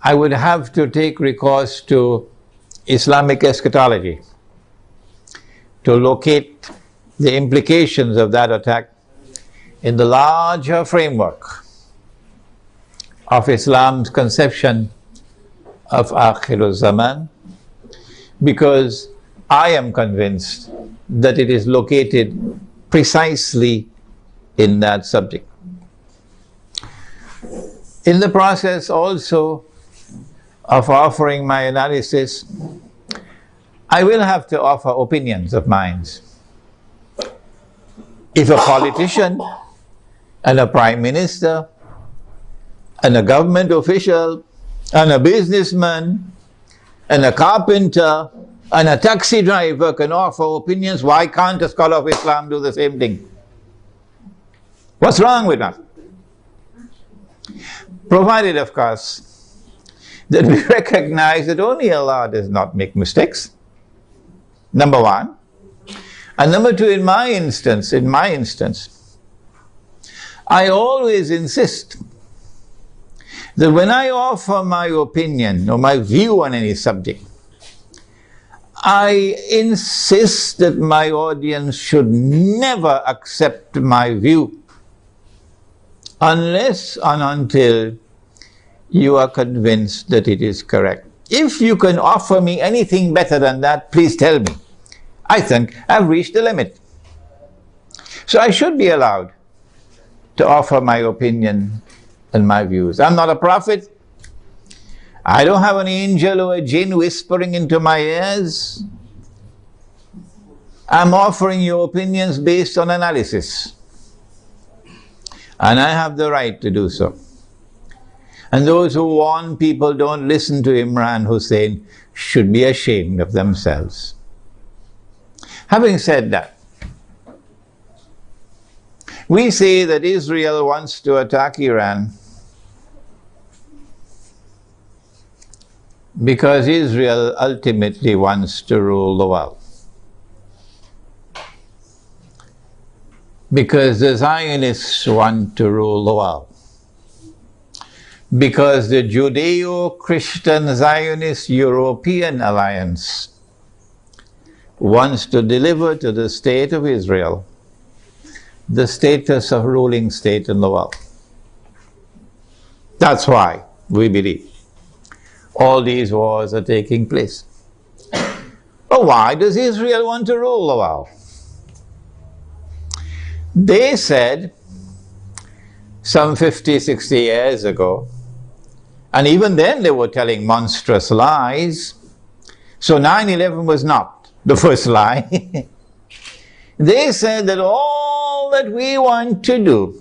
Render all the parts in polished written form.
I would have to take recourse to Islamic eschatology to locate the implications of that attack in the larger framework of Islam's conception of Akhir Zaman, because I am convinced that it is located precisely in that subject. In the process also of offering my analysis, I will have to offer opinions of mine. If a politician and a prime minister and a government official and a businessman and a carpenter and a taxi driver can offer opinions, why can't a scholar of Islam do the same thing? What's wrong with that? Provided, of course, that we recognize that only Allah does not make mistakes, number one. And number two, in my instance, I always insist that when I offer my opinion or my view on any subject, I insist that my audience should never accept my view unless and until you are convinced that it is correct. If you can offer me anything better than that, please tell me. I think I've reached the limit. So I should be allowed to offer my opinion and my views. I'm not a prophet. I don't have an angel or a jinn whispering into my ears. I'm offering you opinions based on analysis. And I have the right to do so. And those who warn people don't listen to Imran Hosein should be ashamed of themselves. Having said that, we say that Israel wants to attack Iran because Israel ultimately wants to rule the world. Because the Zionists want to rule the world. Because the Judeo-Christian Zionist European Alliance wants to deliver to the state of Israel the status of ruling state in the world. That's why we believe all these wars are taking place. But why does Israel want to rule the world? They said some 50, 60 years ago, and even then they were telling monstrous lies. So 9/11 was not the first lie. They said that all that we want to do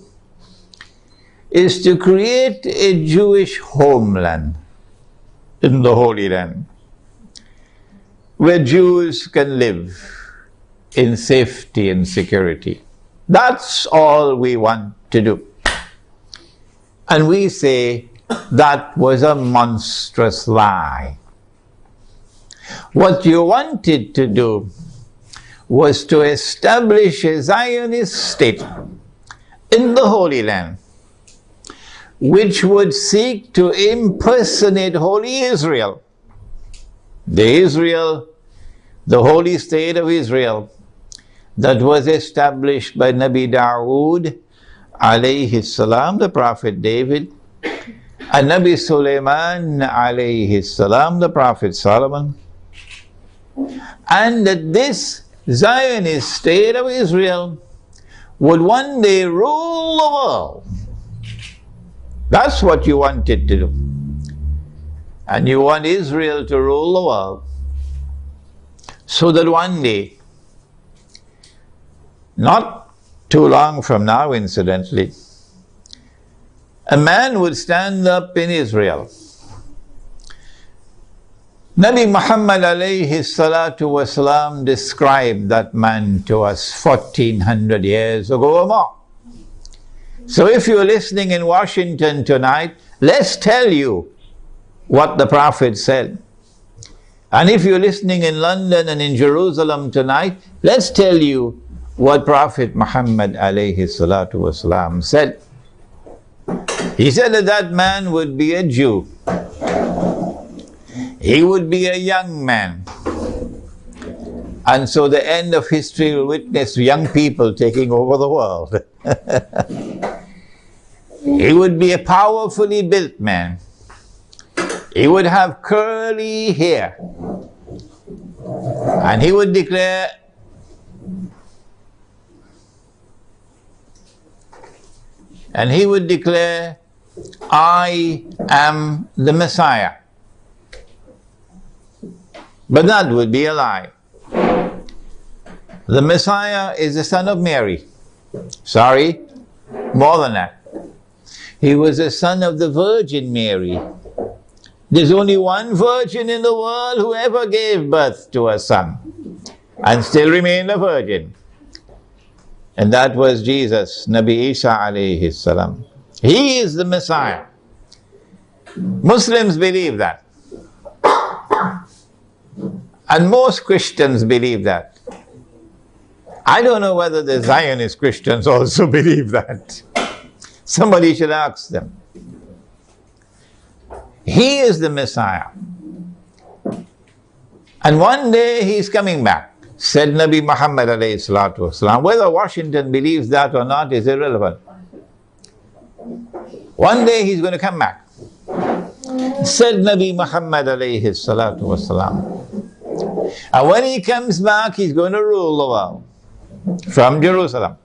is to create a Jewish homeland in the Holy Land where Jews can live in safety and security. That's all we want to do. And we say that was a monstrous lie. What you wanted to do was to establish a Zionist state in the Holy Land, which would seek to impersonate Holy Israel, the holy state of Israel, that was established by Nabi Dawood, alayhi salam, the Prophet David, and Nabi Sulaiman, alayhi salam, the Prophet Solomon, and that this Zionist state of Israel would one day rule the world. That's what you wanted to do. And you want Israel to rule the world so that one day, not too long from now incidentally, a man would stand up in Israel. Nabi Muhammad alayhi salatu wasalam described that man to us 1400 years ago or more. So if you're listening in Washington tonight, let's tell you what the Prophet said. And if you're listening in London and in Jerusalem tonight, let's tell you what Prophet Muhammad alayhi salatu wasalam said. He said that that man would be a Jew He would be a young man. And so the end of history will witness young people taking over the world. He would be a powerfully built man. He would have curly hair. And he would declare, I am the Messiah. But that would be a lie. The Messiah is the son of Mary. Sorry, more than that. He was the son of the Virgin Mary. There's only one virgin in the world who ever gave birth to a son and still remained a virgin. And that was Jesus, Nabi Isa alayhi salam. He is the Messiah. Muslims believe that. And most Christians believe that. I don't know whether the Zionist Christians also believe that. Somebody should ask them. He is the Messiah. And one day he's coming back, said Nabi Muhammad alayhi salatu wasalam. Whether Washington believes that or not is irrelevant. One day he's going to come back, said Nabi Muhammad alayhi salatu wasalam. And when he comes back, he's going to rule the world from Jerusalem.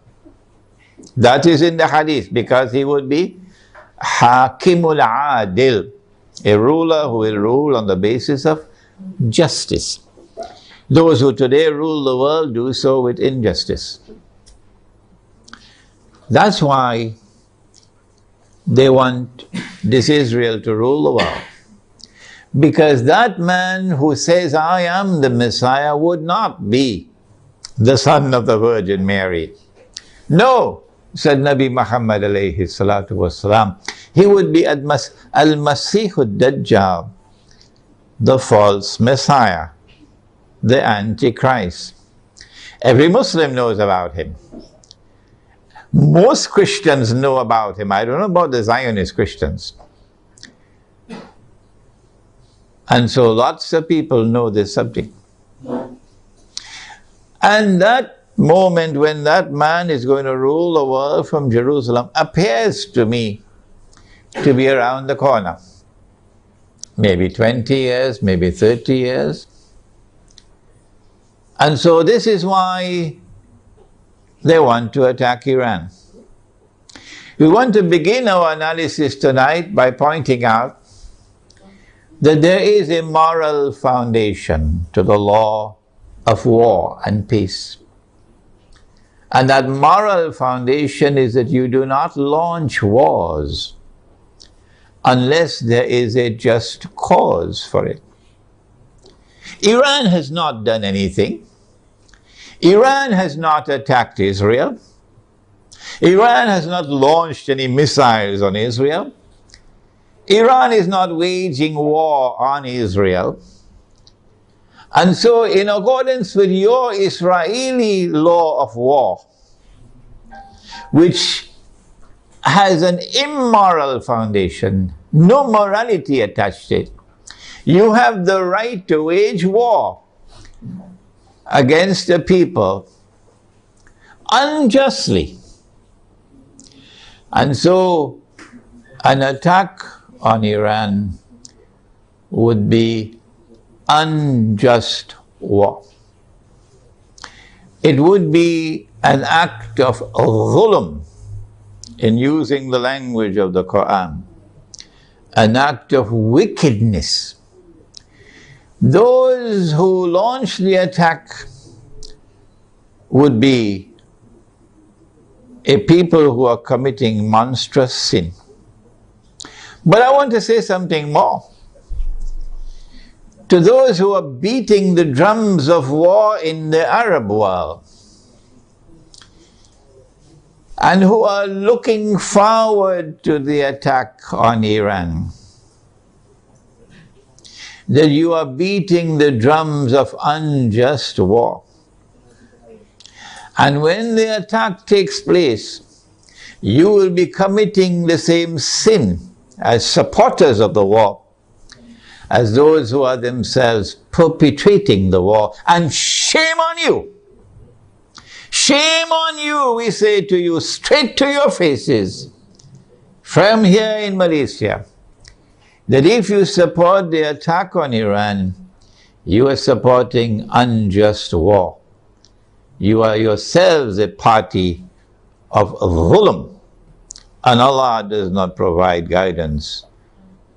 That is in the hadith, because he would be Hakimul Adil, a ruler who will rule on the basis of justice. Those who today rule the world do so with injustice. That's why they want this Israel to rule the world. Because that man who says, I am the Messiah, would not be the son of the Virgin Mary. No, said Nabi Muhammad alayhi salatu wasalam, he would be al-Masih Dajjal, the false Messiah, the antichrist. Every Muslim knows about him. Most Christians know about him. I don't know about the Zionist Christians. And so lots of people know this subject. And that moment when that man is going to rule the world from Jerusalem appears to me to be around the corner. Maybe 20 years, maybe 30 years. And so this is why they want to attack Iran. We want to begin our analysis tonight by pointing out that there is a moral foundation to the law of war and peace. And that moral foundation is that you do not launch wars unless there is a just cause for it. Iran has not done anything. Iran has not attacked Israel. Iran has not launched any missiles on Israel. Iran is not waging war on Israel. And so, in accordance with your Israeli law of war, which has an immoral foundation, no morality attached to it, you have the right to wage war against the people unjustly. And so, an attack on Iran would be unjust war. It would be an act of dhulm, in using the language of the Quran, an act of wickedness. Those who launch the attack would be a people who are committing monstrous sin. But I want to say something more. To those who are beating the drums of war in the Arab world, and who are looking forward to the attack on Iran, that you are beating the drums of unjust war. And when the attack takes place, you will be committing the same sin as supporters of the war, as those who are themselves perpetrating the war. And shame on you! Shame on you, we say to you, straight to your faces, from here in Malaysia, that if you support the attack on Iran, you are supporting unjust war. You are yourselves a party of dhulm, and Allah does not provide guidance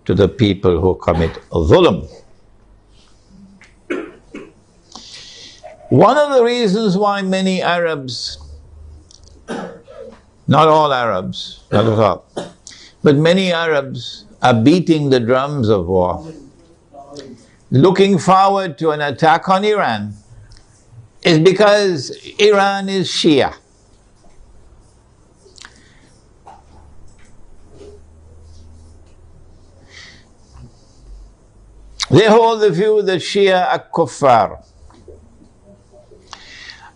to the people who commit dhulm. One of the reasons why many Arabs, not all Arabs, not at all, but many Arabs are beating the drums of war, looking forward to an attack on Iran, is because Iran is Shia. They hold the view that Shia are kuffar,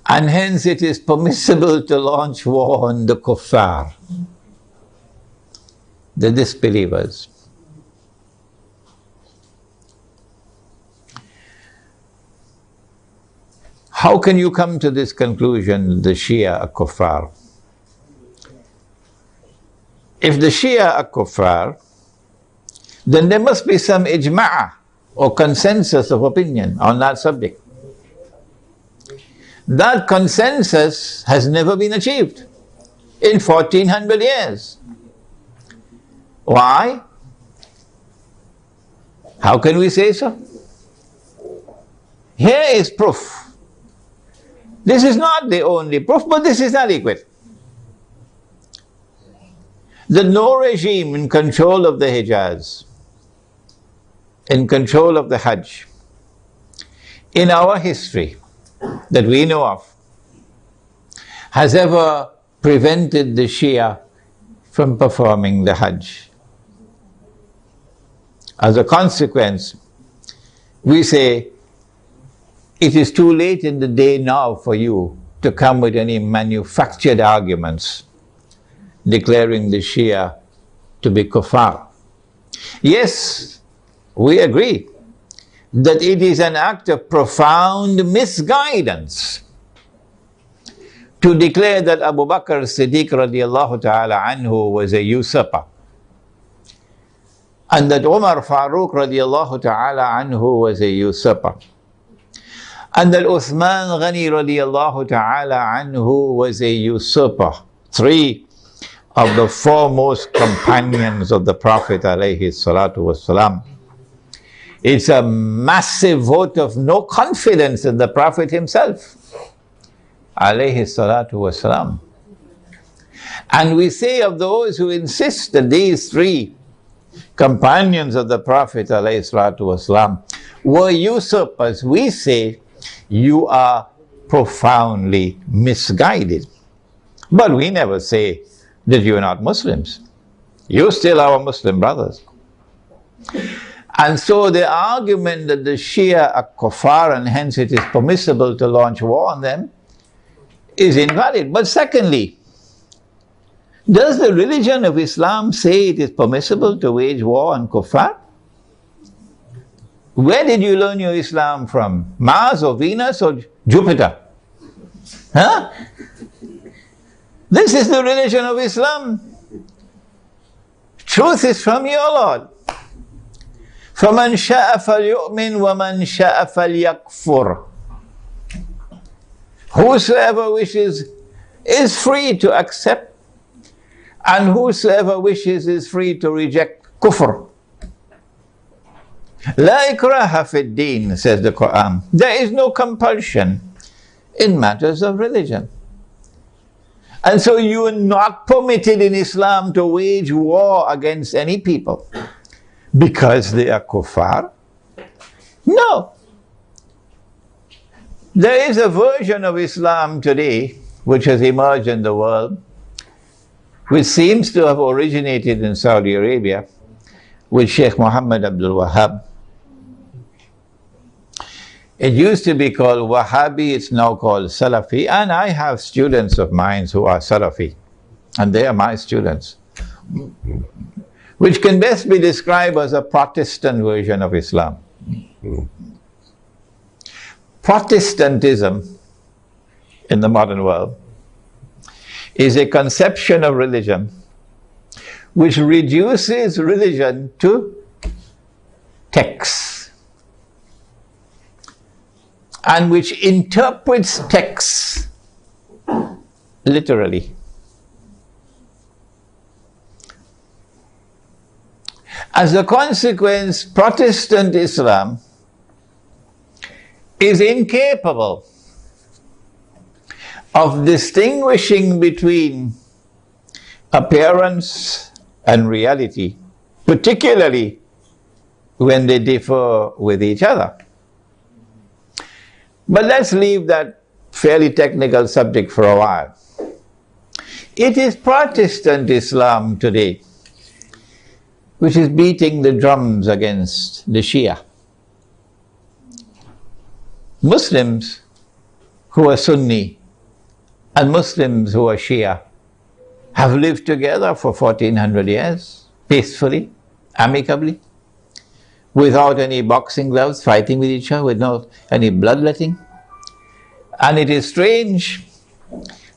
and hence it is permissible to launch war on the kuffar, the disbelievers. How can you come to this conclusion, the Shia are kuffar? If the Shia are kuffar, then there must be some ijma' or consensus of opinion on that subject. That consensus has never been achieved in 1400 years. Why? How can we say so? Here is proof. This is not the only proof, but this is adequate. The no regime in control of the Hijaz, in control of the Hajj, in our history that we know of, has ever prevented the Shia from performing the Hajj. As a consequence, we say, it is too late in the day now for you to come with any manufactured arguments declaring the Shia to be kuffar. Yes, we agree that it is an act of profound misguidance to declare that Abu Bakr Siddiq radiallahu ta'ala anhu was a usurper, and that Umar Farooq radiallahu ta'ala anhu was a usurper, and that Uthman Ghani radiallahu ta'ala anhu was a usurper. Three of the foremost companions of the Prophet alayhi salatu wasalam. It's a massive vote of no confidence in the Prophet himself alayhi salatu wasalam. And we say of those who insist that these three companions of the Prophet alayhi salatu wasalam were usurpers, we say you are profoundly misguided. But we never say that you are not Muslims. You still are our Muslim brothers. And so the argument that the Shia are kuffar and hence it is permissible to launch war on them is invalid. But secondly, does the religion of Islam say it is permissible to wage war on kuffar? Where did you learn your Islam from? Mars or Venus or Jupiter? Huh? This is the religion of Islam. Truth is from your Lord. فَمَنْ شَاءَ فَلْيُؤْمِنْ وَمَنْ شَاءَ فَلْيَكْفُرْ. Whosoever wishes is free to accept, and whosoever wishes is free to reject kufr. La ikraha fid din, says the Quran. There is no compulsion in matters of religion. And so you are not permitted in Islam to wage war against any people because they are kuffar. No. There is a version of Islam today which has emerged in the world, which seems to have originated in Saudi Arabia with Sheikh Muhammad Abdul Wahhab. It used to be called Wahhabi, it's now called Salafi, and I have students of mine who are Salafi, and they are my students. which can best be described as a Protestant version of Islam. Protestantism in the modern world is a conception of religion which reduces religion to texts and which interprets texts literally. As a consequence, Protestant Islam is incapable of distinguishing between appearance and reality, particularly when they differ with each other. But let's leave that fairly technical subject for a while. It is Protestant Islam today which is beating the drums against the Shia. Muslims who are Sunni and Muslims who are Shia have lived together for 1400 years, peacefully, amicably, without any boxing gloves, fighting with each other, without any bloodletting. And it is strange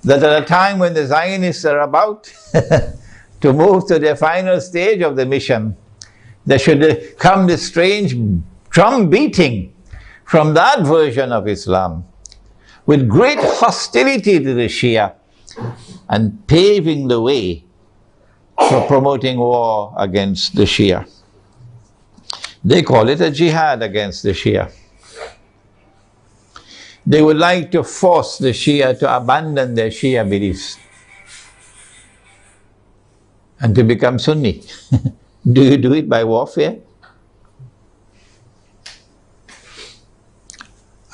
that at a time when the Zionists are about to move to the final stage of the mission, there should come this strange drum beating from that version of Islam with great hostility to the Shia and paving the way for promoting war against the Shia. They call it a jihad against the Shia. They would like to force the Shia to abandon their Shia beliefs and to become Sunni. Do you do it by warfare?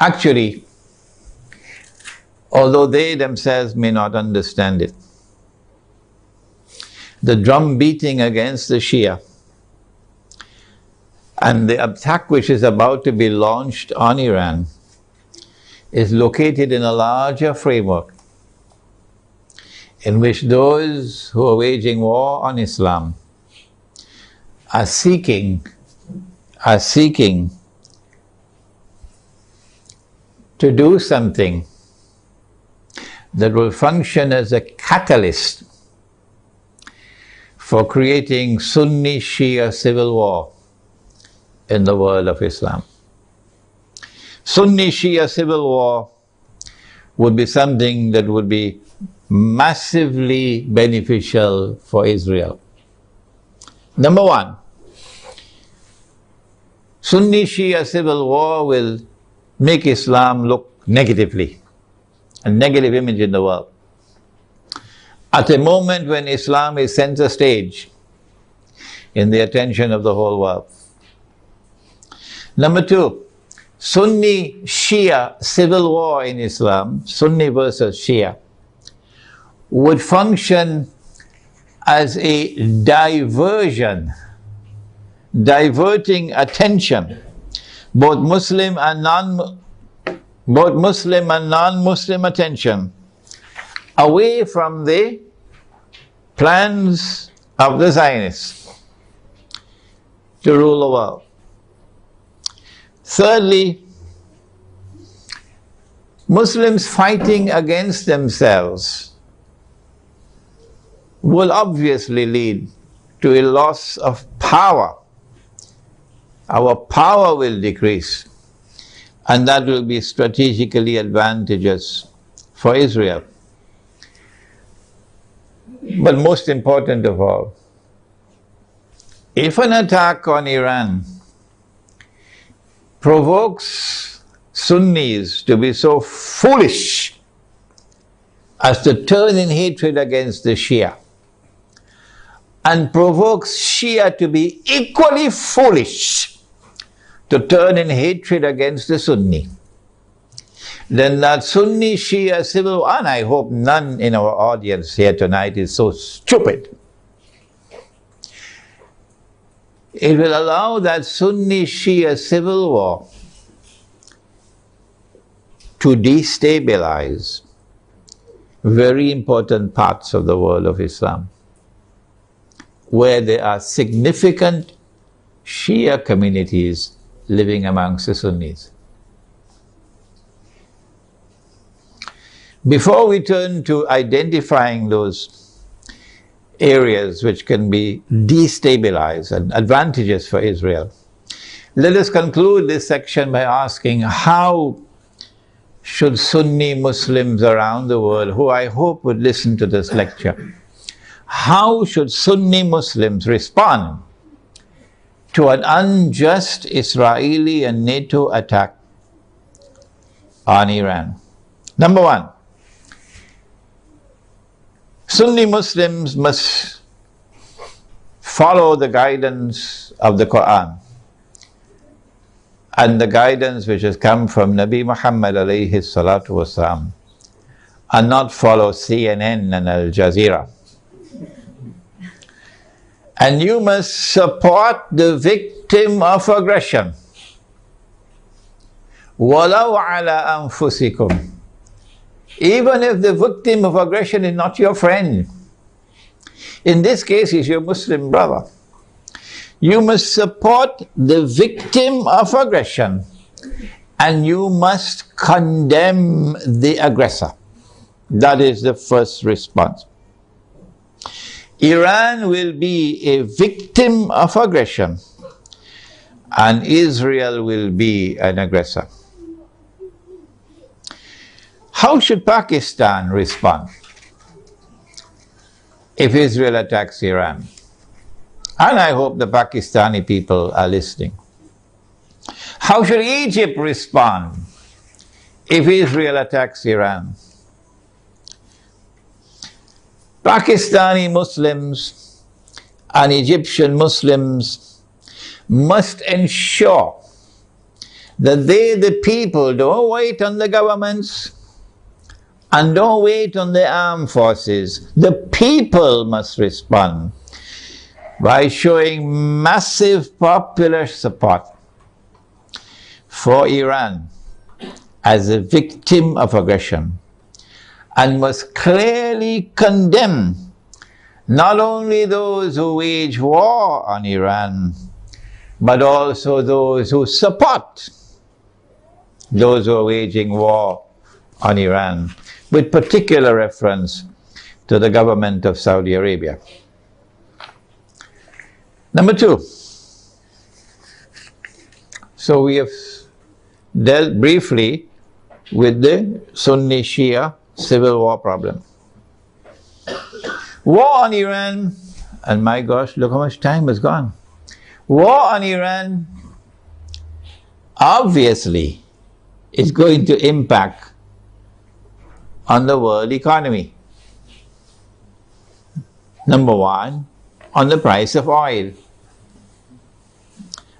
Actually, although they themselves may not understand it, the drum beating against the Shia and the attack which is about to be launched on Iran is located in a larger framework in which those who are waging war on Islam are seeking to do something that will function as a catalyst for creating Sunni-Shia civil war in the world of Islam. Sunni-Shia civil war would be something that would be massively beneficial for Israel. Number one, Sunni-Shia civil war will make Islam look negatively, a negative image in the world. At a moment when Islam is center stage in the attention of the whole world. Number two, Sunni-Shia civil war in Islam, Sunni versus Shia, would function as a diversion, diverting attention, both Muslim and non-Muslim attention, away from the plans of the Zionists to rule the world. Thirdly, Muslims fighting against themselves will obviously lead to a loss of power. Our power will decrease, and that will be strategically advantageous for Israel. But most important of all, if an attack on Iran provokes Sunnis to be so foolish as to turn in hatred against the Shia, and provokes Shia to be equally foolish to turn in hatred against the Sunni, then that Sunni-Shia civil war, and I hope none in our audience here tonight is so stupid, it will allow that Sunni-Shia civil war to destabilize very important parts of the world of Islam. where there are significant Shia communities living amongst the Sunnis. Before we turn to identifying those areas which can be destabilized and advantageous for Israel, let us conclude this section by asking, how should Sunni Muslims around the world, who I hope would listen to this lecture, how should Sunni Muslims respond to an unjust Israeli and NATO attack on Iran? Number one, Sunni Muslims must follow the guidance of the Quran and the guidance which has come from Nabi Muhammad alayhi salatu wasalam, and not follow CNN and Al Jazeera. And you must support the victim of aggression. وَلَوْ عَلَىٰ أَنفُسِكُمْ. Even if the victim of aggression is not your friend. In this case, he's your Muslim brother. You must support the victim of aggression, and you must condemn the aggressor. That is the first response. Iran will be a victim of aggression, and Israel will be an aggressor. How should Pakistan respond if Israel attacks Iran? And I hope the Pakistani people are listening. How should Egypt respond if Israel attacks Iran? Pakistani Muslims and Egyptian Muslims must ensure that they, the people, don't wait on the governments and don't wait on the armed forces. The people must respond by showing massive popular support for Iran as a victim of aggression, and must clearly condemn not only those who wage war on Iran, but also those who support those who are waging war on Iran, with particular reference to the government of Saudi Arabia. Number two, so we have dealt briefly with the Sunni Shia civil war problem. War on Iran, and my gosh, look how much time has gone. War on Iran obviously is going to impact on the world economy. Number one, on the price of oil.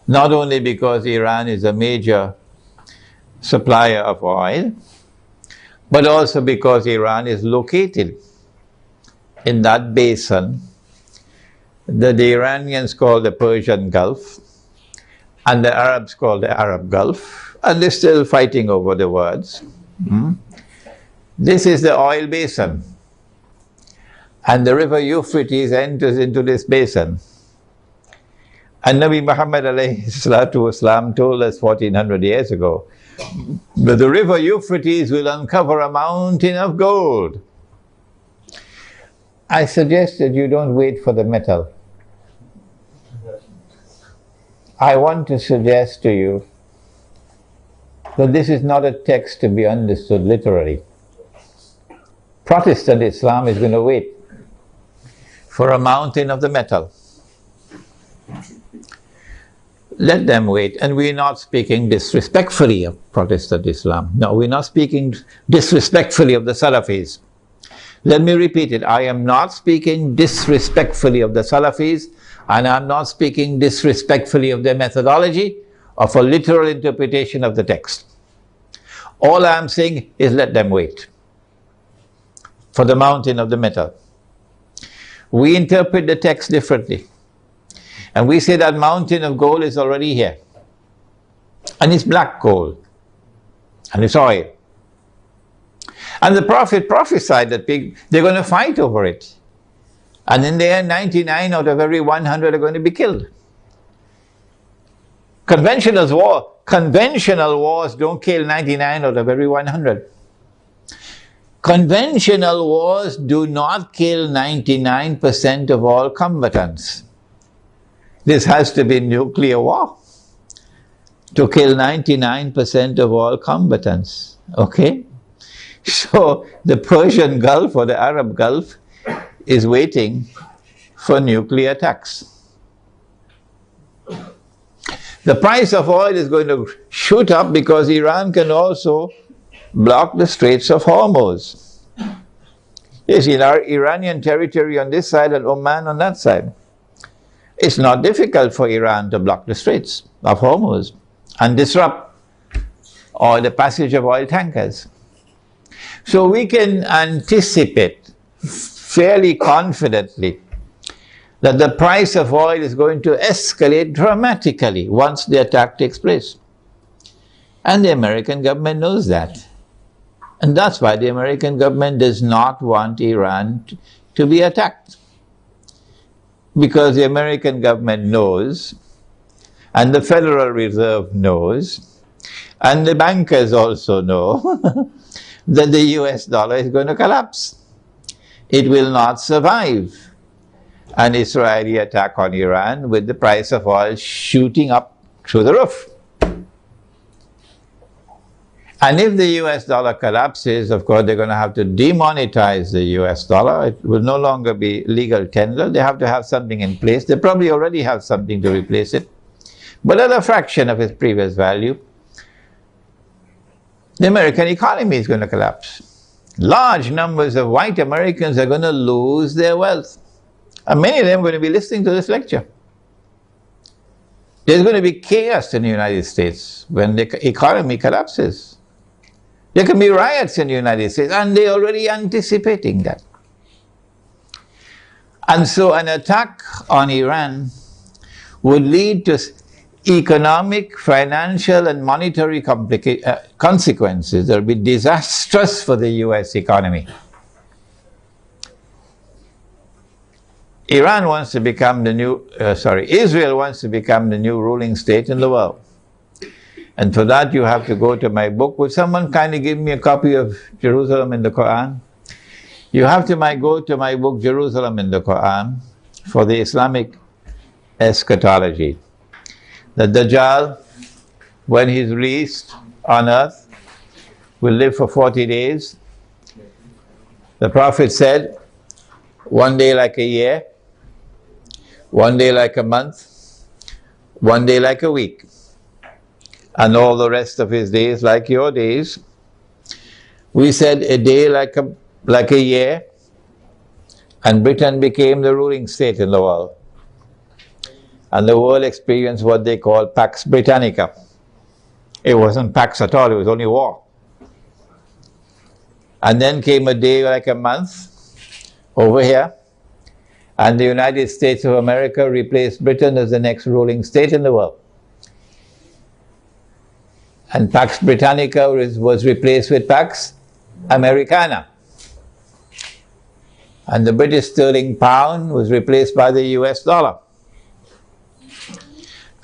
Not only because Iran is a major supplier of oil, but also because Iran is located in that basin that the Iranians call the Persian Gulf and the Arabs call the Arab Gulf, and they're still fighting over the words. This is the oil basin, and the river Euphrates enters into this basin. And Nabi Muhammad alayhi salatu wasalam told us 1400 years ago that the river Euphrates will uncover a mountain of gold. I suggest that you don't wait for the metal. I want to suggest to you that this is not a text to be understood literally. Protestant Islam is going to wait for a mountain of the metal. Let them wait. And we're not speaking disrespectfully of Protestant Islam. No, we're not speaking disrespectfully of the Salafis. Let me repeat it. I am not speaking disrespectfully of the Salafis, and I'm not speaking disrespectfully of their methodology or for literal interpretation of the text. All I'm saying is let them wait for the mountain of the metal. We interpret the text differently. And we say that mountain of gold is already here. And it's black gold. And it's oil. And the Prophet prophesied that they're going to fight over it. And in the end, 99 out of every 100 are going to be killed. Conventional wars don't kill 99 out of every 100. Conventional wars do not kill 99% of all combatants. This has to be nuclear war to kill 99% of all combatants. Okay? So the Persian Gulf or the Arab Gulf is waiting for nuclear attacks. The price of oil is going to shoot up because Iran can also block the Straits of Hormuz. Yes, in our Iranian territory on this side and Oman on that side. It's not difficult for Iran to block the Straits of Hormuz and disrupt all the passage of oil tankers. So we can anticipate fairly confidently that the price of oil is going to escalate dramatically once the attack takes place. And the American government knows that. And that's why the American government does not want Iran to be attacked. Because the American government knows, and the Federal Reserve knows, and the bankers also know, that the US dollar is going to collapse. It will not survive an Israeli attack on Iran with the price of oil shooting up through the roof. And if the US dollar collapses, of course, they're going to have to demonetize the US dollar. It will no longer be legal tender. They have to have something in place. They probably already have something to replace it, but at a fraction of its previous value. The American economy is going to collapse. Large numbers of white Americans are going to lose their wealth. And many of them are going to be listening to this lecture. There's going to be chaos in the United States when the economy collapses. There can be riots in the United States, and they're already anticipating that. And so an attack on Iran would lead to economic, financial, and monetary consequences that will be disastrous for the US economy. Israel wants to become the new ruling state in the world. And for that you have to go to my book. Would someone kindly give me a copy of Jerusalem in the Quran? You have to go to my book, Jerusalem in the Quran, for the Islamic eschatology. The Dajjal, when he's released on earth, will live for 40 days. The Prophet said, one day like a year, one day like a month, one day like a week, and all the rest of his days like your days. We said a day like a year, and Britain became the ruling state in the world. And the world experienced what they call Pax Britannica. It wasn't Pax at all, it was only war. And then came a day like a month over here, and the United States of America replaced Britain as the next ruling state in the world. And Pax Britannica was replaced with Pax Americana. And the British sterling pound was replaced by the US dollar.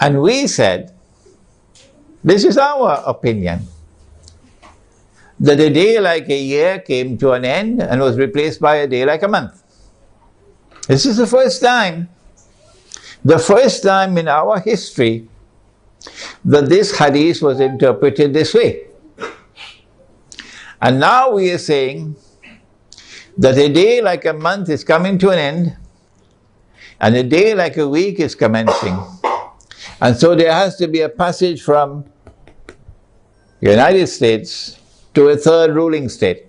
And we said, this is our opinion, that a day like a year came to an end and was replaced by a day like a month. This is the first time in our history that this hadith was interpreted this way. And now we are saying that a day like a month is coming to an end, and a day like a week is commencing. And so there has to be a passage from the United States to a third ruling state.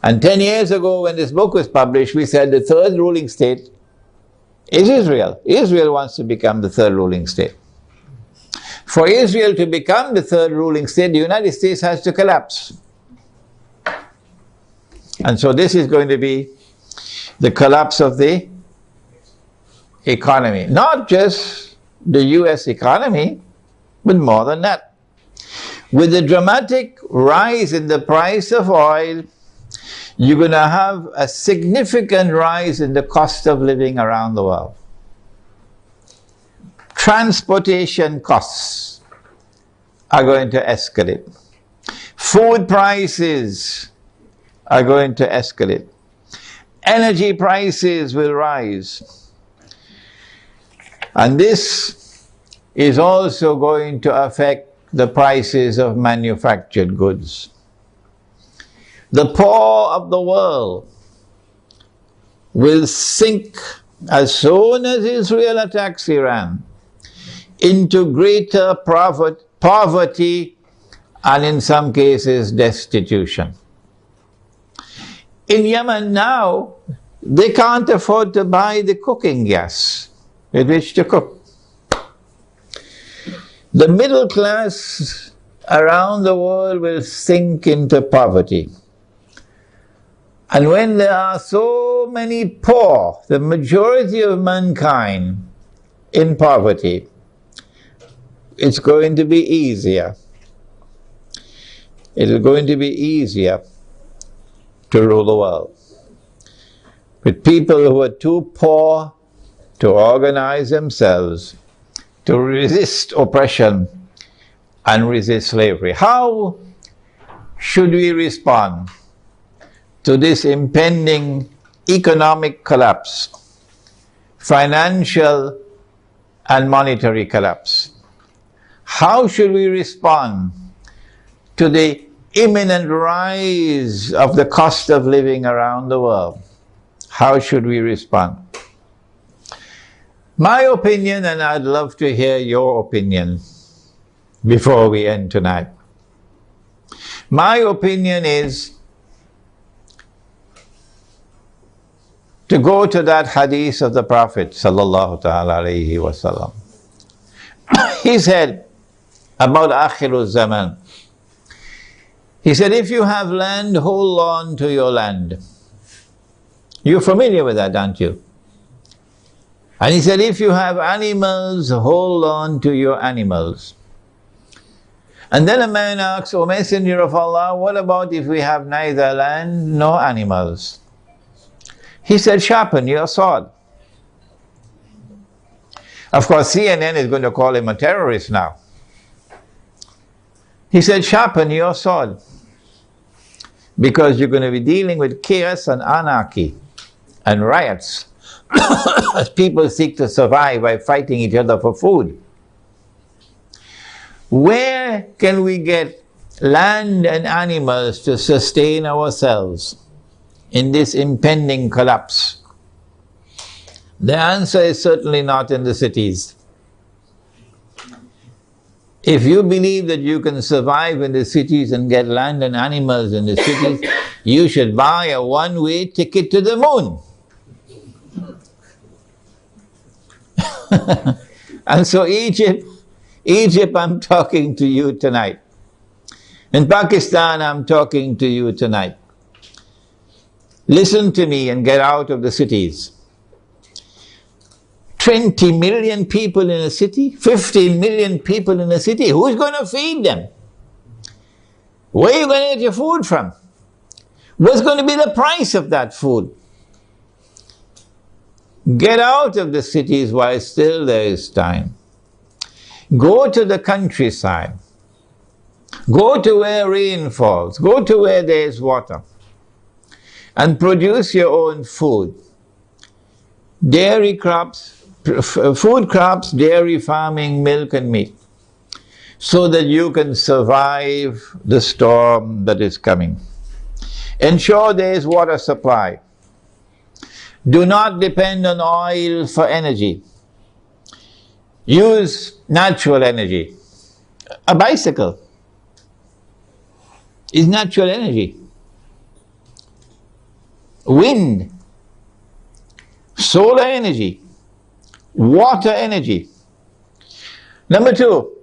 And 10 years ago when this book was published, we said the third ruling state is Israel. Israel wants to become the third ruling state. For Israel to become the third ruling state, the United States has to collapse. And so this is going to be the collapse of the economy. Not just the US economy, but more than that. With the dramatic rise in the price of oil, you're going to have a significant rise in the cost of living around the world. Transportation costs are going to escalate. Food prices are going to escalate. Energy prices will rise. And this is also going to affect the prices of manufactured goods. The poor of the world will sink as soon as Israel attacks Iran into greater poverty and in some cases destitution. In Yemen now, they can't afford to buy the cooking gas with which to cook. The middle class around the world will sink into poverty. And when there are so many poor, the majority of mankind in poverty, it's going to be easier. It's going to be easier to rule the world. With people who are too poor to organize themselves, to resist oppression and resist slavery. How should we respond to this impending economic collapse, financial and monetary collapse? How should we respond to the imminent rise of the cost of living around the world? How should we respond? My opinion, and I'd love to hear your opinion before we end tonight. My opinion is to go to that hadith of the Prophet sallallahu ta'ala alayhi wa sallam. He said about Akhirul Zaman, he said, if you have land, hold on to your land. You're familiar with that, aren't you? And he said, if you have animals, hold on to your animals. And then a man asks, O Messenger of Allah, what about if we have neither land nor animals? He said, sharpen your sword. Of course, CNN is going to call him a terrorist now. He said, sharpen your sword, because you're going to be dealing with chaos and anarchy and riots as people seek to survive by fighting each other for food. Where can we get land and animals to sustain ourselves in this impending collapse? The answer is certainly not in the cities. If you believe that you can survive in the cities and get land and animals in the cities, you should buy a one-way ticket to the moon. And so Egypt, I'm talking to you tonight. In Pakistan, I'm talking to you tonight. Listen to me and get out of the cities. 20 million people in a city, 15 million people in a city, who's going to feed them? Where are you going to get your food from? What's going to be the price of that food? Get out of the cities while still there is time. Go to the countryside. Go to where rain falls. Go to where there is water. And produce your own food. Dairy crops, food crops, dairy farming, milk and meat. So that you can survive the storm that is coming. Ensure there is water supply. Do not depend on oil for energy. Use natural energy. A bicycle is natural energy. Wind, solar energy, water energy. Number two,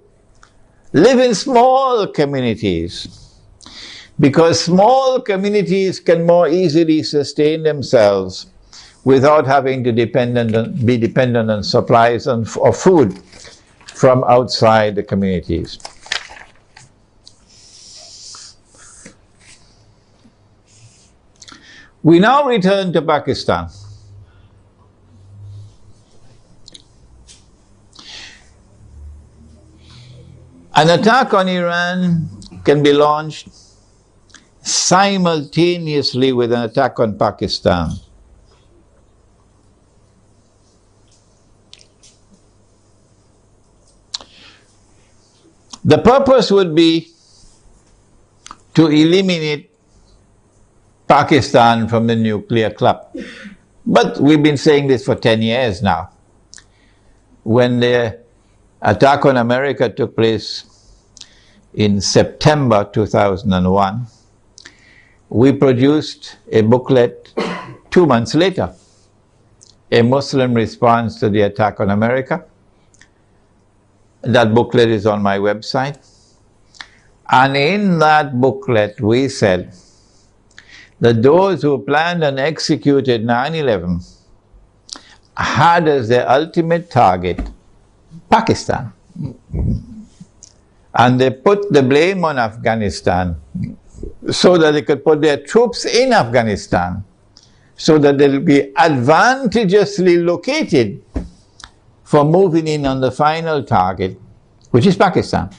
live in small communities, because small communities can more easily sustain themselves without having to be dependent on supplies of food from outside the communities. We now return to Pakistan. An attack on Iran can be launched simultaneously with an attack on Pakistan. The purpose would be to eliminate Pakistan from the nuclear club. But we've been saying this for 10 years now. When the attack on America took place in September 2001, we produced a booklet 2 months later, a Muslim response to the attack on America. That booklet is on my website. And in that booklet, we said that those who planned and executed 9/11 had as their ultimate target Pakistan. And they put the blame on Afghanistan so that they could put their troops in Afghanistan so that they'll be advantageously located for moving in on the final target, which is Pakistan.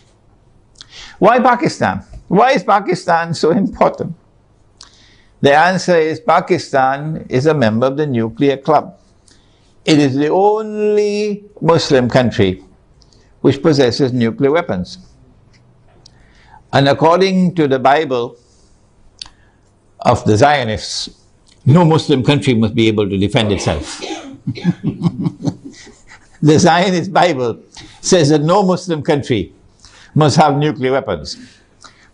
Why Pakistan? Why is Pakistan so important? The answer is Pakistan is a member of the nuclear club. It is the only Muslim country which possesses nuclear weapons. And according to the Bible of the Zionists, no Muslim country must be able to defend itself. The Zionist Bible says that no Muslim country must have nuclear weapons.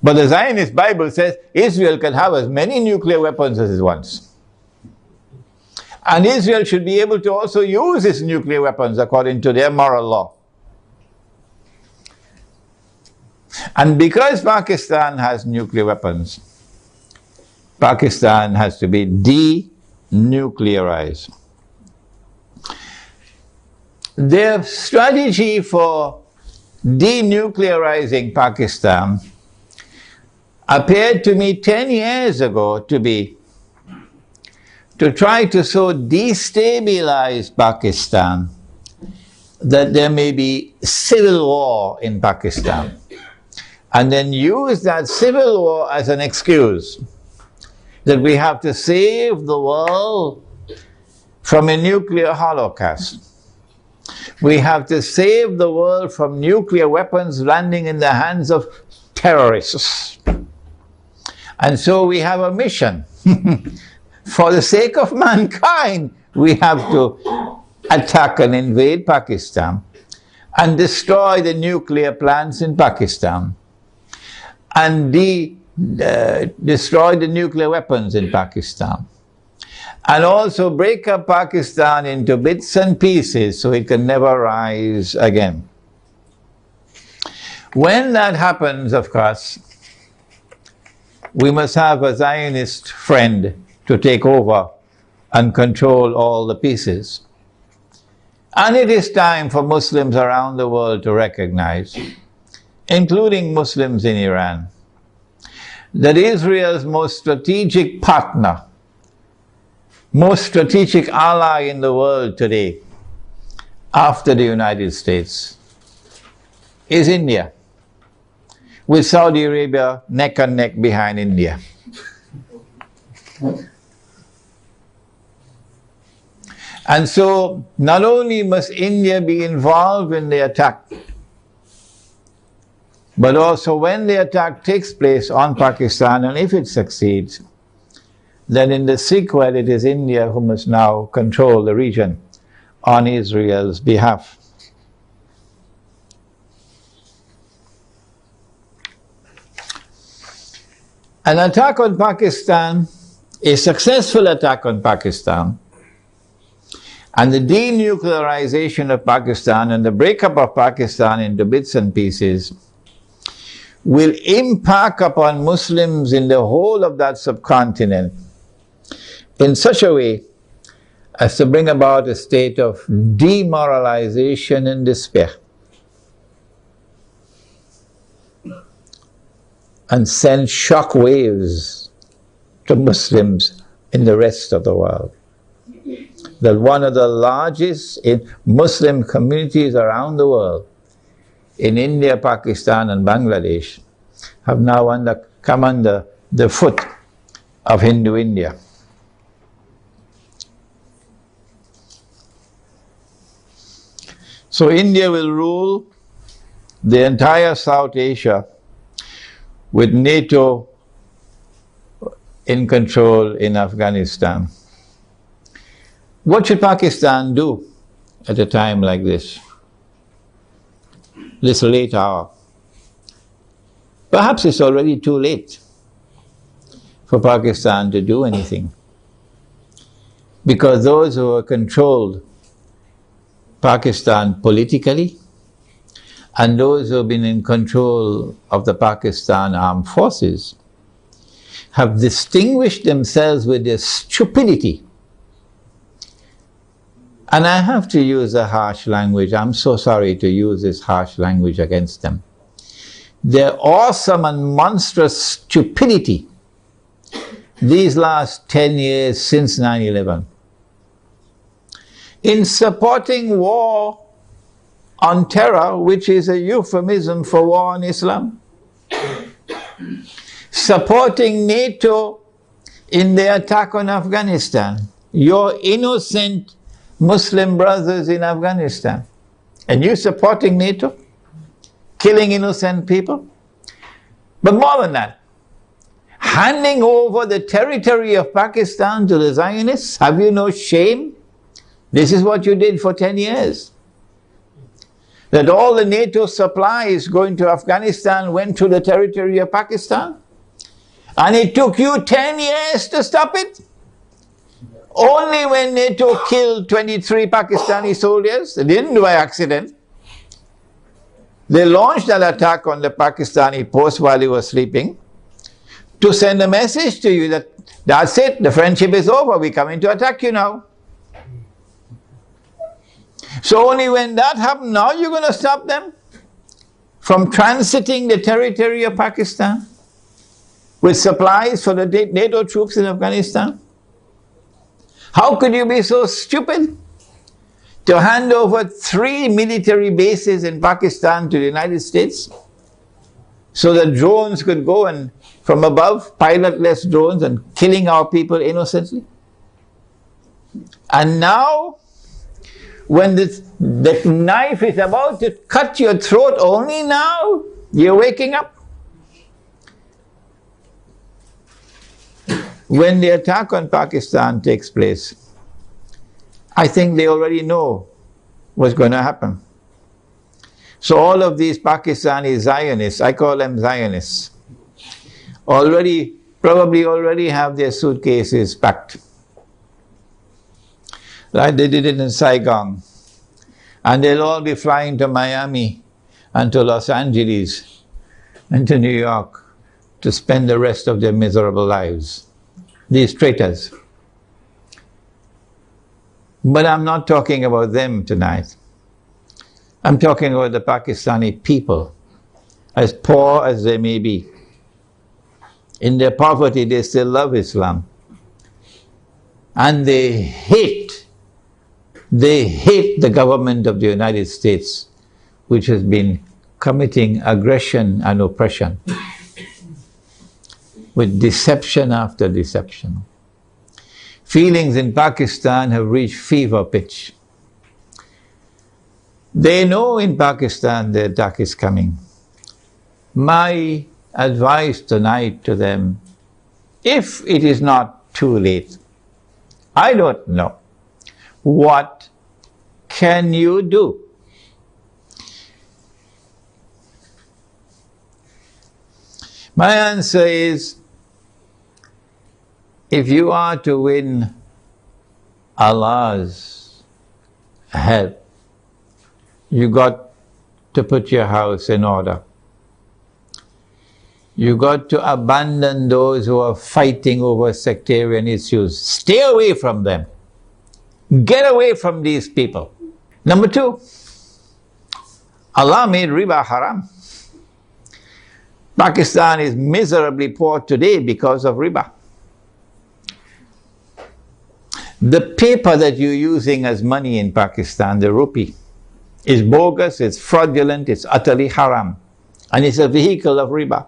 But the Zionist Bible says Israel can have as many nuclear weapons as it wants. And Israel should be able to also use its nuclear weapons according to their moral law. And because Pakistan has nuclear weapons, Pakistan has to be denuclearized. Their strategy for denuclearizing Pakistan appeared to me 10 years ago to be to try to so destabilize Pakistan that there may be civil war in Pakistan, and then use that civil war as an excuse that we have to save the world from a nuclear holocaust. We have to save the world from nuclear weapons landing in the hands of terrorists. And so we have a mission. For the sake of mankind, we have to attack and invade Pakistan and destroy the nuclear plants in Pakistan and destroy the nuclear weapons in Pakistan. And also break up Pakistan into bits and pieces so it can never rise again. When that happens, of course, we must have a Zionist friend to take over and control all the pieces. And it is time for Muslims around the world to recognize, including Muslims in Iran, that Israel's most strategic partner, most strategic ally in the world today, after the United States, is India, with Saudi Arabia neck and neck behind India. And so, not only must India be involved in the attack, but also when the attack takes place on Pakistan, and if it succeeds, then in the sequel it is India who must now control the region on Israel's behalf. An attack on Pakistan, a successful attack on Pakistan, and the denuclearization of Pakistan and the breakup of Pakistan into bits and pieces will impact upon Muslims in the whole of that subcontinent in such a way as to bring about a state of demoralization and despair, and send shock waves to Muslims in the rest of the world. That one of the largest Muslim communities around the world, in India, Pakistan and Bangladesh, have now come under the foot of Hindu India. So India will rule the entire South Asia with NATO in control in Afghanistan. What should Pakistan do at a time like this late hour? Perhaps it's already too late for Pakistan to do anything, because those who have controlled Pakistan politically and those who have been in control of the Pakistan armed forces have distinguished themselves with their stupidity. And I have to use a harsh language. I'm so sorry to use this harsh language against them. Their awesome and monstrous stupidity these last 10 years since 9/11 in supporting war on terror, which is a euphemism for war on Islam, supporting NATO in the attack on Afghanistan, your innocent Muslim brothers in Afghanistan, and you supporting NATO, killing innocent people. But more than that, handing over the territory of Pakistan to the Zionists. Have you no shame? This is what you did for 10 years. That all the NATO supplies going to Afghanistan went to the territory of Pakistan. And it took you 10 years to stop it. Only when NATO killed 23 Pakistani soldiers, they didn't do by accident. They launched an attack on the Pakistani post while he was sleeping to send a message to you that that's it, the friendship is over, we're coming to attack you now. So only when that happened, now you're going to stop them from transiting the territory of Pakistan with supplies for the NATO troops in Afghanistan? How could you be so stupid to hand over 3 military bases in Pakistan to the United States so that drones could go and from above, pilotless drones, and killing our people innocently? And now, when the knife is about to cut your throat, only now you're waking up. When the attack on Pakistan takes place, I think they already know what's going to happen. So all of these Pakistani Zionists, I call them Zionists, probably already have their suitcases packed. Like they did it in Saigon. And they'll all be flying to Miami and to Los Angeles and to New York to spend the rest of their miserable lives. These traitors. But I'm not talking about them tonight. I'm talking about the Pakistani people, as poor as they may be. In their poverty, they still love Islam. And they hate the government of the United States, which has been committing aggression and oppression with deception after deception. Feelings in Pakistan have reached fever pitch. They know in Pakistan the attack is coming. My advice tonight to them, if it is not too late, I don't know, what can you do? My answer is, if you are to win Allah's help, you got to put your house in order. You got to abandon those who are fighting over sectarian issues. Stay away from them. Get away from these people. Number 2, Allah made riba haram. Pakistan is miserably poor today because of riba. The paper that you're using as money in Pakistan, the rupee, is bogus, it's fraudulent, it's utterly haram, and it's a vehicle of riba.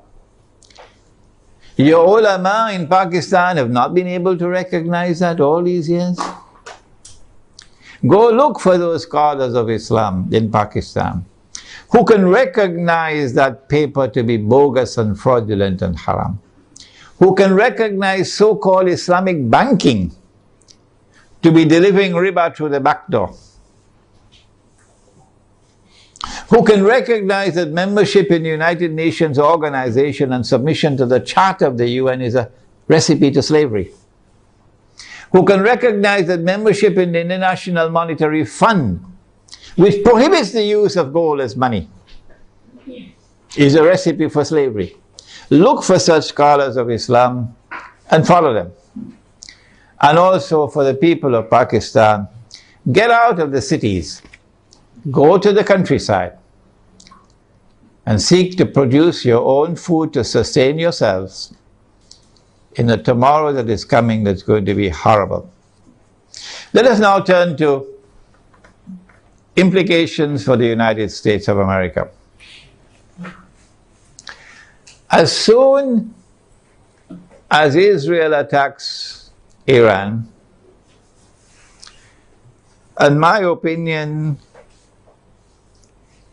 Your ulama in Pakistan have not been able to recognize that all these years. Go look for those scholars of Islam in Pakistan who can recognize that paper to be bogus and fraudulent and haram, who can recognize so-called Islamic banking to be delivering riba through the back door, who can recognize that membership in the United Nations organization and submission to the Charter of the UN is a recipe to slavery, who can recognize that membership in the International Monetary Fund, which prohibits the use of gold as money, is a recipe for slavery. Look for such scholars of Islam and follow them. And also for the people of Pakistan, get out of the cities, go to the countryside, and seek to produce your own food to sustain yourselves in a tomorrow that is coming that's going to be horrible. Let us now turn to implications for the United States of America. As soon as Israel attacks Iran, and my opinion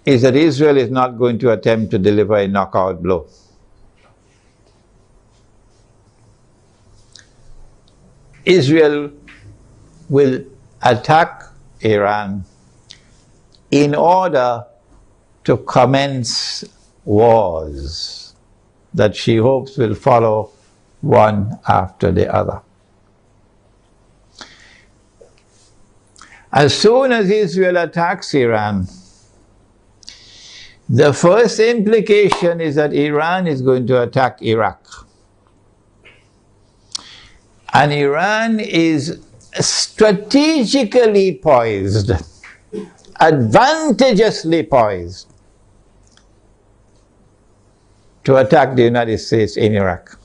is that Israel is not going to attempt to deliver a knockout blow. Israel will attack Iran in order to commence wars that she hopes will follow one after the other. As soon as Israel attacks Iran, the first implication is that Iran is going to attack Iraq. And Iran is strategically poised, advantageously poised, to attack the United States in Iraq.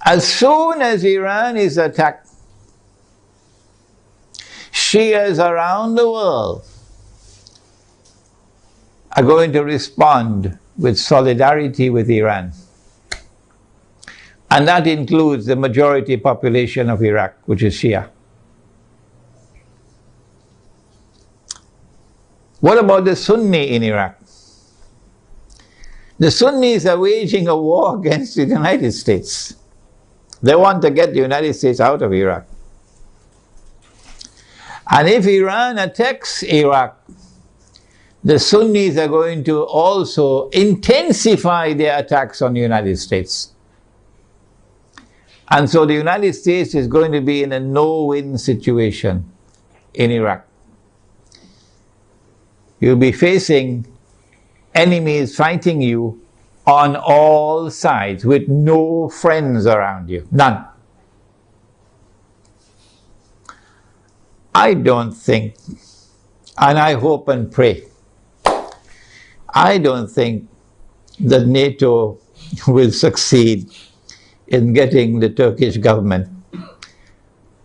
As soon as Iran is attacked, Shias around the world are going to respond with solidarity with Iran. And that includes the majority population of Iraq, which is Shia. What about the Sunni in Iraq? The Sunnis are waging a war against the United States. They want to get the United States out of Iraq. And if Iran attacks Iraq, the Sunnis are going to also intensify their attacks on the United States. And so the United States is going to be in a no-win situation in Iraq. You'll be facing enemies fighting you on all sides with no friends around you. None. I don't think, and I hope and pray, I don't think that NATO will succeed in getting the Turkish government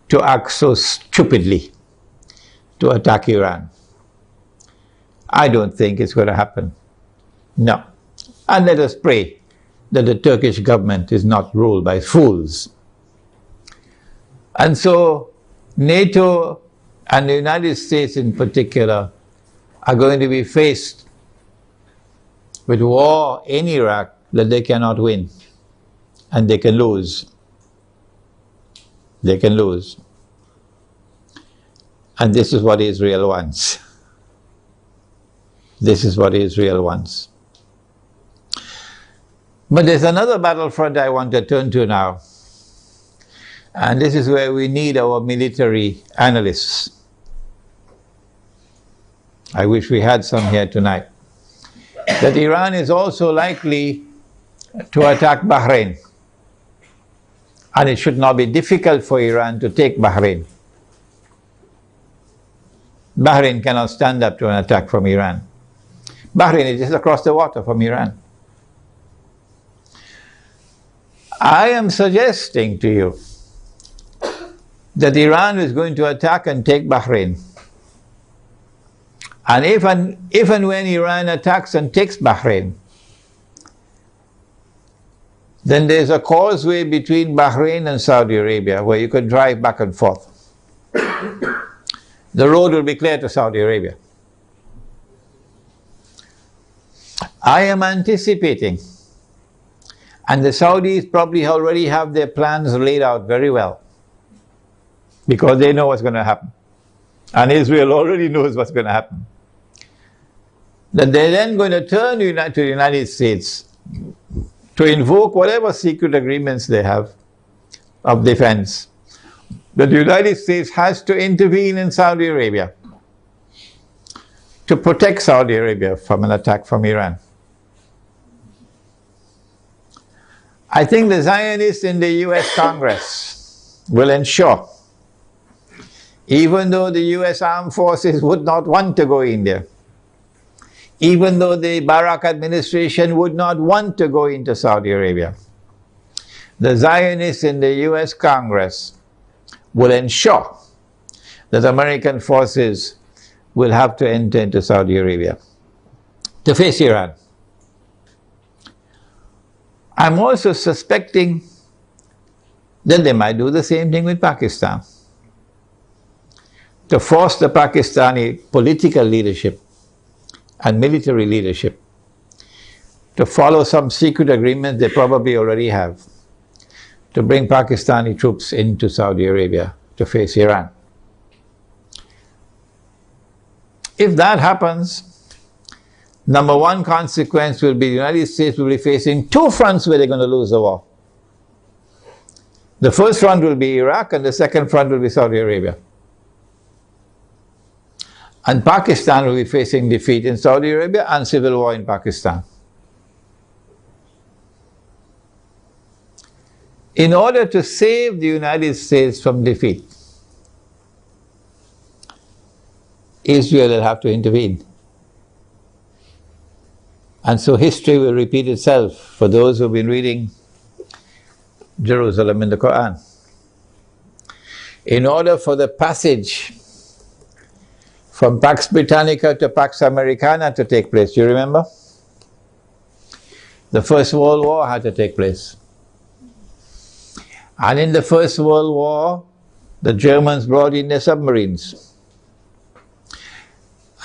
to act so stupidly to attack Iran. I don't think it's going to happen. No. And let us pray that the Turkish government is not ruled by fools. And so NATO and the United States in particular are going to be faced with war in Iraq that they cannot win. And they can lose. They can lose. And this is what Israel wants. This is what Israel wants. But there's another battlefront I want to turn to now. And this is where we need our military analysts. I wish we had some here tonight. That Iran is also likely to attack Bahrain. And it should not be difficult for Iran to take Bahrain. Bahrain cannot stand up to an attack from Iran. Bahrain is just across the water from Iran. I am suggesting to you that Iran was going to attack and take Bahrain. And if and when Iran attacks and takes Bahrain, then there's a causeway between Bahrain and Saudi Arabia where you could drive back and forth. The road will be clear to Saudi Arabia. I am anticipating, and the Saudis probably already have their plans laid out very well, because they know what's going to happen. And Israel already knows what's going to happen. That they're then going to turn to the United States to invoke whatever secret agreements they have of defense. That the United States has to intervene in Saudi Arabia to protect Saudi Arabia from an attack from Iran. I think the Zionists in the US Congress will ensure, even though the US armed forces would not want to go in there, even though the Barak administration would not want to go into Saudi Arabia, the Zionists in the US Congress will ensure that American forces will have to enter into Saudi Arabia to face Iran. I'm also suspecting that they might do the same thing with Pakistan, to force the Pakistani political leadership and military leadership to follow some secret agreement they probably already have, to bring Pakistani troops into Saudi Arabia to face Iran. If that happens, number one consequence will be the United States will be facing two fronts where they're going to lose the war. The first front will be Iraq, and the second front will be Saudi Arabia. And Pakistan will be facing defeat in Saudi Arabia and civil war in Pakistan. In order to save the United States from defeat, Israel will have to intervene. And so history will repeat itself for those who have been reading Jerusalem in the Quran. In order for the passage from Pax Britannica to Pax Americana to take place, you remember? The First World War had to take place. And in the First World War, the Germans brought in their submarines.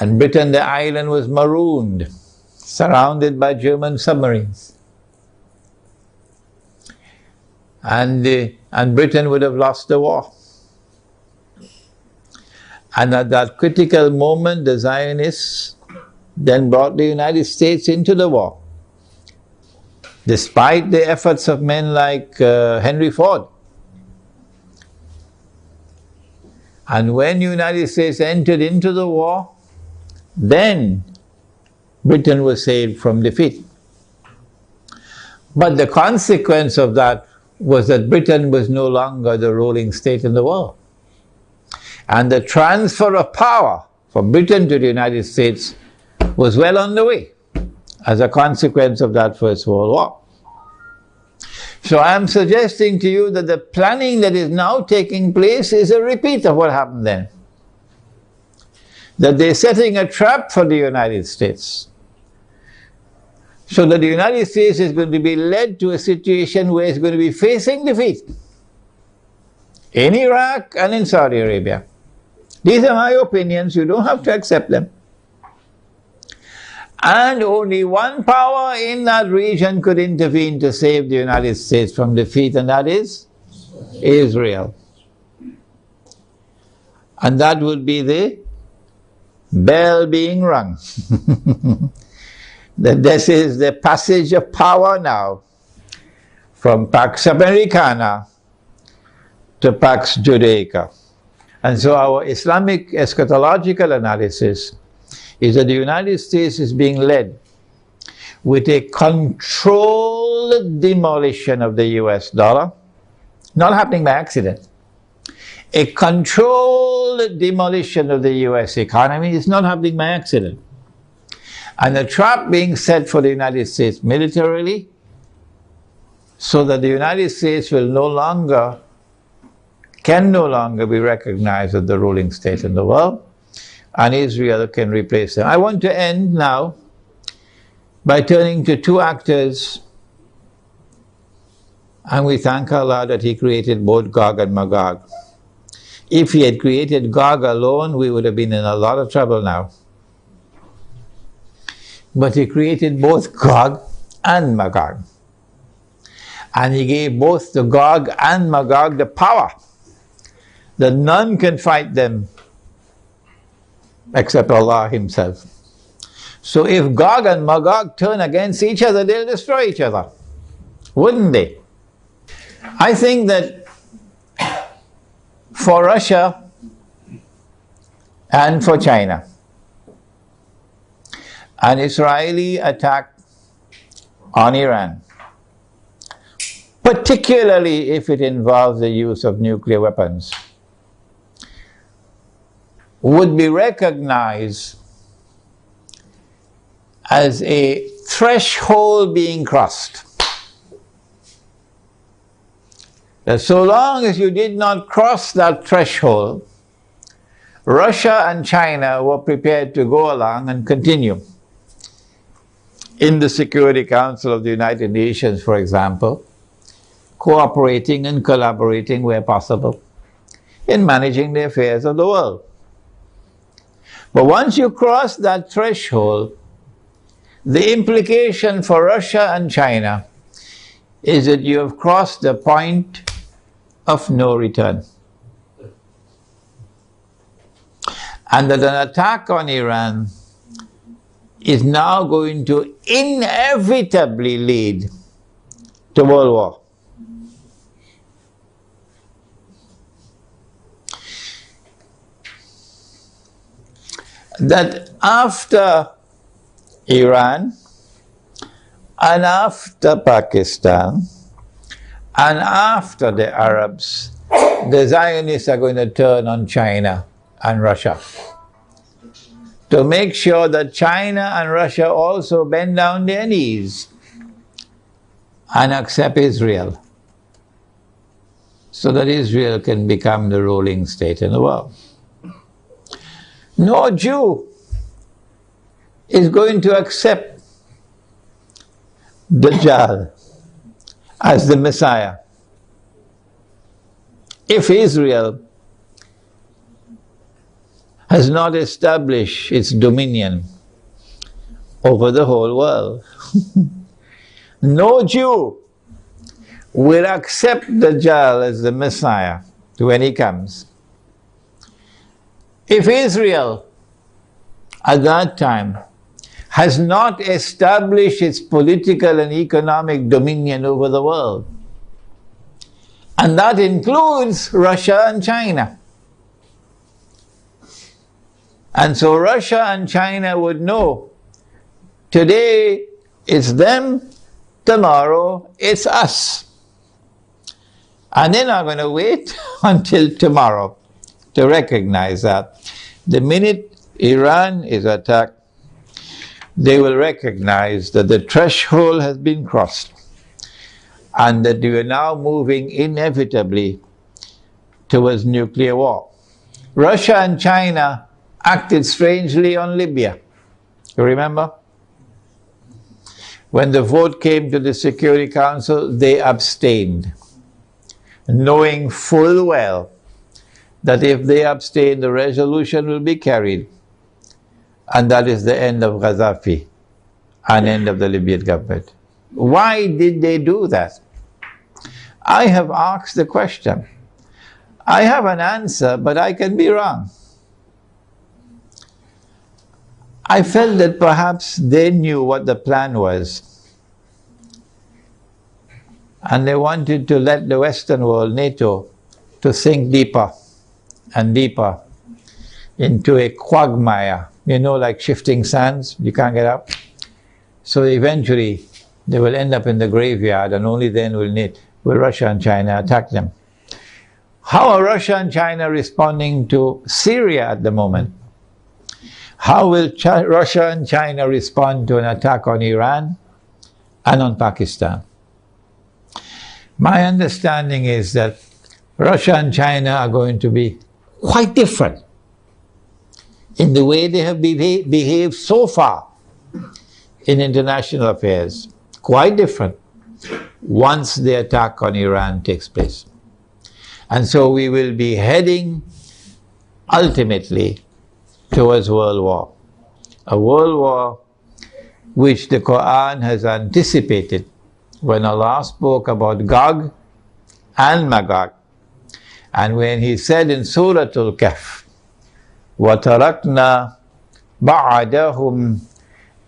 And Britain, the island, was marooned, surrounded by German submarines. And Britain would have lost the war. And at that critical moment, the Zionists then brought the United States into the war, despite the efforts of men like Henry Ford. And when the United States entered into the war, then Britain was saved from defeat. But the consequence of that was that Britain was no longer the ruling state in the world. And the transfer of power from Britain to the United States was well on the way as a consequence of that First World War. So I am suggesting to you that the planning that is now taking place is a repeat of what happened then. That they're setting a trap for the United States, so that the United States is going to be led to a situation where it's going to be facing defeat in Iraq and in Saudi Arabia. These are my opinions, you don't have to accept them. And only one power in that region could intervene to save the United States from defeat, and that is Israel. And that would be the bell being rung. That this is the passage of power now from Pax Americana to Pax Judaica. And so our Islamic eschatological analysis is that the United States is being led with a controlled demolition of the US dollar, not happening by accident. A controlled demolition of the US economy is not happening by accident. And a trap being set for the United States militarily, so that the United States will no longer can no longer be recognized as the ruling state in the world, and Israel can replace them. I want to end now by turning to two actors, and we thank Allah that He created both Gog and Magog. If He had created Gog alone, we would have been in a lot of trouble now. But He created both Gog and Magog. And He gave both the Gog and Magog the power that none can fight them except Allah Himself. So if Gog and Magog turn against each other, they'll destroy each other, wouldn't they? I think that for Russia and for China, an Israeli attack on Iran, particularly if it involves the use of nuclear weapons, would be recognized as a threshold being crossed. That so long as you did not cross that threshold, Russia and China were prepared to go along and continue. In the Security Council of the United Nations, for example, cooperating and collaborating where possible in managing the affairs of the world. But once you cross that threshold, the implication for Russia and China is that you have crossed the point of no return. And that an attack on Iran is now going to inevitably lead to world war. That after Iran and after Pakistan and after the Arabs, the Zionists are going to turn on China and Russia to make sure that China and Russia also bend down their knees and accept Israel, so that Israel can become the ruling state in the world. No Jew is going to accept Dajjal as the Messiah if Israel has not established its dominion over the whole world. No Jew will accept Dajjal as the Messiah when he comes if Israel at that time has not established its political and economic dominion over the world. And that includes Russia and China. And so Russia and China would know, today it's them, tomorrow it's us. And they're not going to wait until tomorrow to recognize that. The minute Iran is attacked, they will recognize that the threshold has been crossed and that we are now moving inevitably towards nuclear war. Russia and China acted strangely on Libya. You remember? When the vote came to the Security Council, they abstained, knowing full well that if they abstain, the resolution will be carried. And that is the end of Gaddafi and end of the Libyan government. Why did they do that? I have asked the question. I have an answer, but I can be wrong. I felt that perhaps they knew what the plan was. And they wanted to let the Western world, NATO, to sink deeper and deeper into a quagmire. You know, like shifting sands, you can't get up. So eventually, they will end up in the graveyard, and only then will Russia and China attack them. How are Russia and China responding to Syria at the moment? How will Russia and China respond to an attack on Iran and on Pakistan? My understanding is that Russia and China are going to be quite different in the way they have behaved so far in international affairs. Quite different once the attack on Iran takes place. And so we will be heading ultimately towards world war. A world war which the Quran has anticipated when Allah spoke about Gog and Magog. And when He said in Surah Al-Kahf, وَتَرَكْنَا بَعْدَهُمْ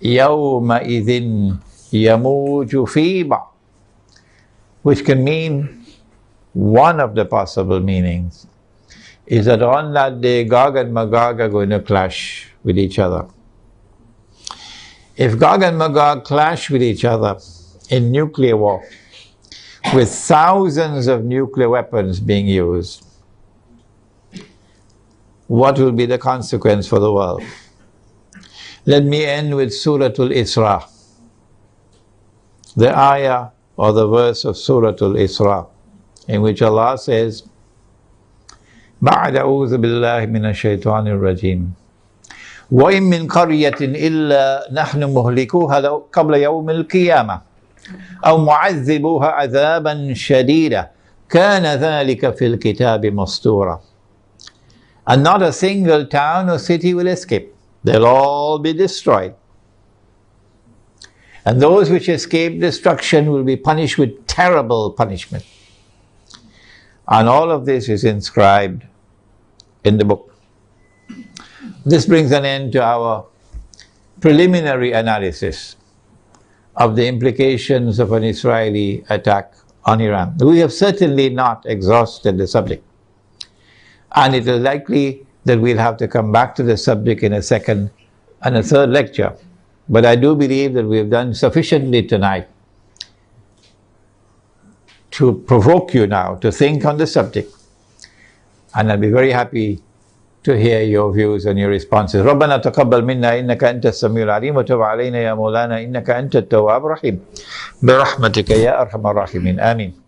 يَوْمَئِذٍ يَمُوجُ فِي بَعْضٍ, which can mean, one of the possible meanings is that on that day Gog and Magog are going to clash with each other. If Gog and Magog clash with each other in nuclear war, with thousands of nuclear weapons being used, what will be the consequence for the world? Let me end with Surah Al-Isra, the ayah or the verse of Surah Al-Isra, in which Allah says, بَعْدَ أَعُوذُ بِاللَّهِ مِنَ الشَّيْطَانِ الرَّجِيمِ وَإِن مِّن قَرْيَةٍ إِلَّا نَحْنُ مُهْلِكُوهَا قَبْلَ يَوْمِ الْقِيَامَةِ أَوْ مُعَذِّبُوهَا عَذَابًا شَدِيدًا كَانَ ذَلِكَ فِي الْكِتَابِ مَسْطُورًا. And not a single town or city will escape. They'll all be destroyed. And those which escape destruction will be punished with terrible punishment. And all of this is inscribed in the book. This brings an end to our preliminary analysis of the implications of an Israeli attack on Iran. We have certainly not exhausted the subject. And it is likely that we'll have to come back to the subject in a second and a third lecture. But I do believe that we have done sufficiently tonight to provoke you now to think on the subject. And I'll be very happy to hear your views and your responses. ربنا تقبل منا إنك أنت السميع العليم وتب علينا يا مولانا إنك أنت التواب الرحيم برحمتك يا أرحم الراحمين آمين.